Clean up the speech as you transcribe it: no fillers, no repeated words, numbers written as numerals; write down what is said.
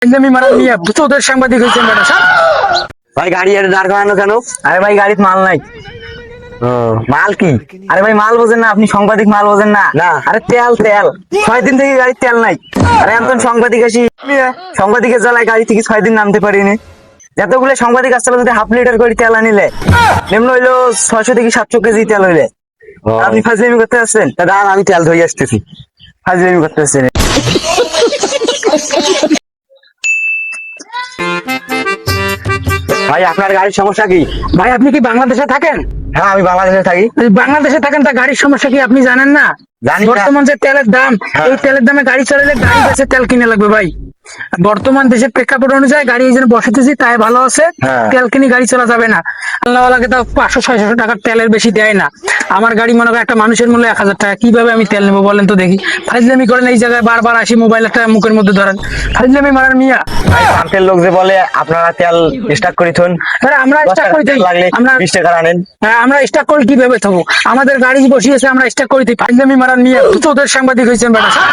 আমি মারা নিয়ে তোদের সাংবাদিক হয়েছেন বেটা সব। ভাই গাড়ি এর দাঁড় করানো কেন? আরে ভাই গাড়িতে মাল নাই। মাল কি? আরে ভাই মাল বোঝেন না আপনি, সাংবাদিক মাল বোঝেন না? না। আরে তেল তেল 6 দিন থেকে গাড়ির তেল নাই। আরে এখন সাংবাদিক আসি, সাংবাদিকের জ্বালায় গাড়ি থেকে 6 দিন নামতে পারিনি। যতগুলো সাংবাদিক আসছিল যদি হাফ লিটার করে তেল আনিলে নিম্ন হইলো 600 থেকে 700 কেজি তেল হইলে। আপনি ফাজলামি করতে আসছেন? তা দাঁড়ান আমি তেল ধরে আসতেছি। ফাজলামি করতে আসছেন। ভাই আপনার গাড়ির সমস্যা কি? ভাই আপনি কি বাংলাদেশে থাকেন? হ্যাঁ আমি বাংলাদেশে থাকি। যদি বাংলাদেশে থাকেন তা গাড়ির সমস্যা কি আপনি জানেন না? জানি না। বর্তমান যে তেলের দাম, হ্যাঁ। এই তেলের দামে গাড়ি চালালে গাড়ি বেচে তেল কিনে লাগবে ভাই। বর্তমান দেশের প্রেক্ষাপট অনুযায়ী গাড়ি এই জন্য বসাতেছি তাই ভালো আছে। হ্যাঁ। তেল কিনে গাড়ি চলা যাবে না। আল্লাহওয়ালাকে তো 500-600 টাকার তেলের বেশি দেয় না। আমার গাড়ি মনে করেন একটা মানুষের মূল্য 1000 টাকা, কিভাবে আমি তেল নেবো বলেন তো দেখি? ফাজলামি করেন এই জায়গায় বারবার আসি, মোবাইল একটা মুখের মধ্যে ধরেন, ফাজলামি মারার মিয়া। ভাই পাম্পের লোক যে বলে আপনারা তেল স্টার্ট করে থন, আরে আমরা 10 স্টার্ট টাকা করি তেল লাগলে আমরা 20 টাকা আনেন। হ্যাঁ, আমরা স্টার্ট করি কিভাবে থাকবো? আমাদের গাড়ি বসিয়েছে আমরা স্টার্ট করি, ফাজলামি মারার নিয়ে তোদের সাংবাদিক হয়েছেন বেটা সব।